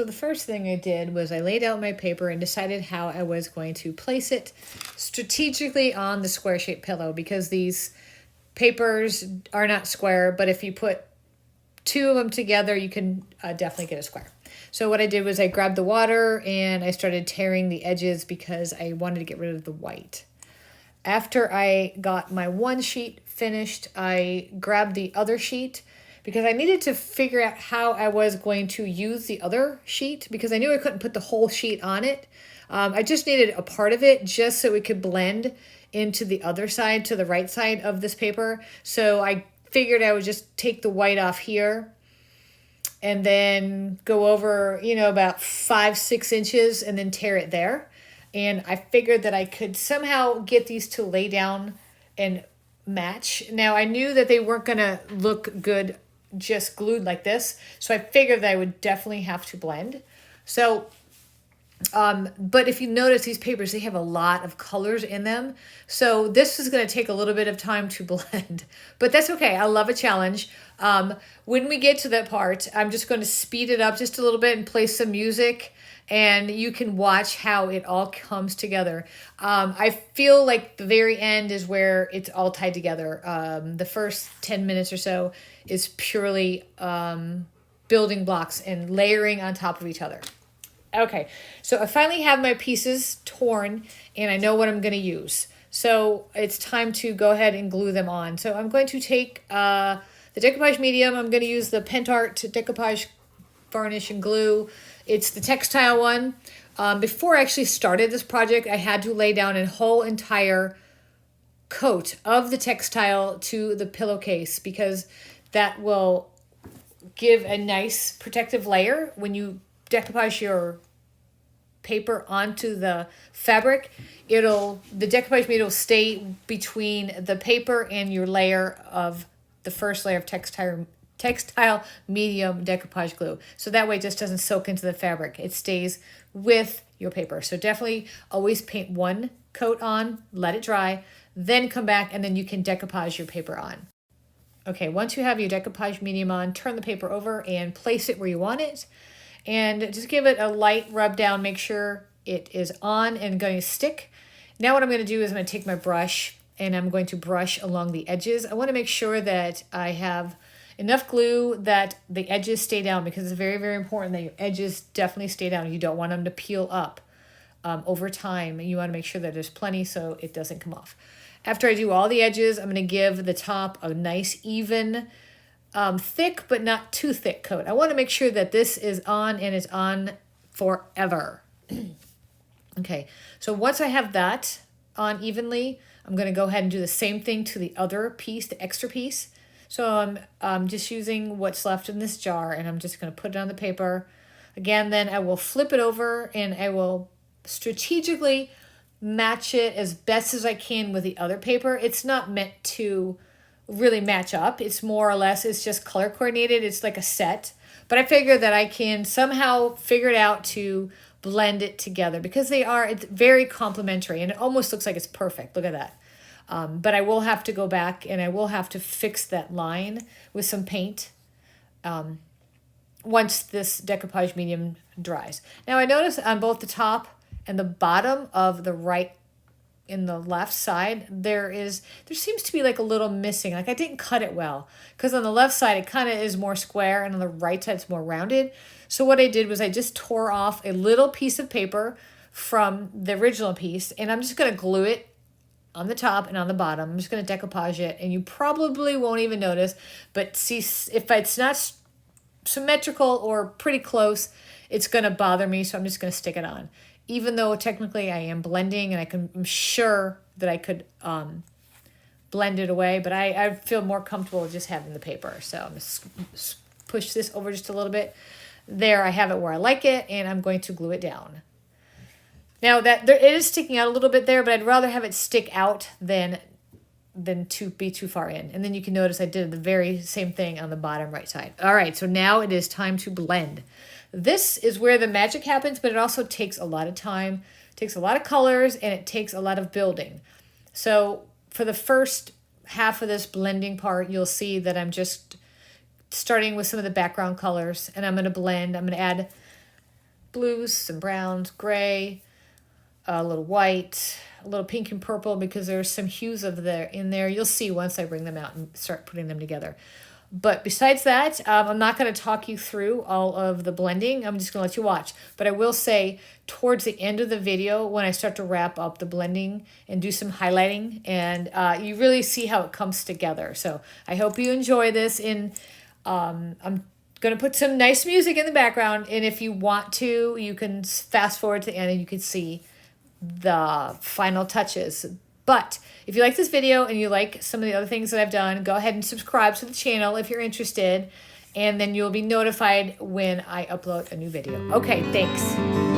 the first thing I did was I laid out my paper and decided how I was going to place it strategically on the square shaped pillow, because these papers are not square, but if you put two of them together, you can definitely get a square. So what I did was I grabbed the water and I started tearing the edges because I wanted to get rid of the white. After I got my one sheet finished, I grabbed the other sheet because I needed to figure out how I was going to use the other sheet, because I knew I couldn't put the whole sheet on it. I just needed a part of it just so it could blend into the other side, to the right side of this paper. So I figured I would just take the white off here and then go over, about 5-6 inches and then tear it there. And I figured that I could somehow get these to lay down and match. Now, I knew that they weren't going to look good just glued like this, so I figured that I would definitely have to blend. So, but if you notice, these papers, they have a lot of colors in them. So this is going to take a little bit of time to blend, but that's okay. I love a challenge. When we get to that part, I'm just going to speed it up just a little bit and play some music, and you can watch how it all comes together. I feel like the very end is where it's all tied together. The first 10 minutes or so is purely building blocks and layering on top of each other. Okay, so I finally have my pieces torn and I know what I'm going to use. So it's time to go ahead and glue them on. So I'm going to take the decoupage medium. I'm going to use the Pentart decoupage varnish and glue. It's the textile one. Before I actually started this project, I had to lay down a whole entire coat of the textile to the pillowcase, because that will give a nice protective layer when you decoupage your paper onto the fabric. The decoupage medium will stay between the paper and your layer of the first layer of textile medium decoupage glue. So that way it just doesn't soak into the fabric. It stays with your paper. So definitely always paint one coat on, let it dry, then come back and then you can decoupage your paper on. Okay, once you have your decoupage medium on, turn the paper over and place it where you want it. And just give it a light rub down. Make sure it is on and going to stick. Now what I'm going to do is I'm going to take my brush and I'm going to brush along the edges. I want to make sure that I have enough glue that the edges stay down, because it's very, very important that your edges definitely stay down. You don't want them to peel up over time. You want to make sure that there's plenty so it doesn't come off. After I do all the edges, I'm going to give the top a nice, even, thick but not too thick coat. I want to make sure that this is on and is on forever. Okay, so once I have that on evenly, I'm going to go ahead and do the same thing to the other piece, the extra piece. So I'm just using what's left in this jar and I'm just going to put it on the paper. Again, then I will flip it over and I will strategically match it as best as I can with the other paper. It's not meant to really match up. It's more or less, it's just color coordinated. It's like a set. But I figure that I can somehow figure it out to blend it together, because it's very complementary and it almost looks like it's perfect. Look at that. But I will have to go back and I will have to fix that line with some paint once this decoupage medium dries. Now I notice on both the top and the bottom of the right in the left side, there seems to be like a little missing. Like I didn't cut it well, because on the left side it kind of is more square and on the right side it's more rounded. So what I did was I just tore off a little piece of paper from the original piece and I'm just going to glue it on the top and on the bottom. I'm just going to decoupage it and you probably won't even notice, but see, if it's not symmetrical or pretty close, it's going to bother me. So I'm just going to stick it on. Even though technically I am blending and I'm sure that I could blend it away, but I feel more comfortable just having the paper. So I'm going to push this over just a little bit. There, I have it where I like it, and I'm going to glue it down. Now it is sticking out a little bit there, but I'd rather have it stick out than to be too far in. And then you can notice I did the very same thing on the bottom right side. All right, so now it is time to blend. This is where the magic happens, but it also takes a lot of time, takes a lot of colors, and it takes a lot of building. So for the first half of this blending part, you'll see that I'm just starting with some of the background colors, and I'm going to blend. I'm going to add blues, some browns, gray, a little white, a little pink and purple because there's some hues of there in there. You'll see once I bring them out and start putting them together. But besides that, I'm not going to talk you through all of the blending. I'm just going to let you watch. But I will say towards the end of the video, when I start to wrap up the blending and do some highlighting, and you really see how it comes together. So I hope you enjoy this. I'm going to put some nice music in the background. And if you want to, you can fast forward to the end and you can see the final touches. But if you like this video and you like some of the other things that I've done, go ahead and subscribe to the channel if you're interested, and then you'll be notified when I upload a new video. Okay, thanks.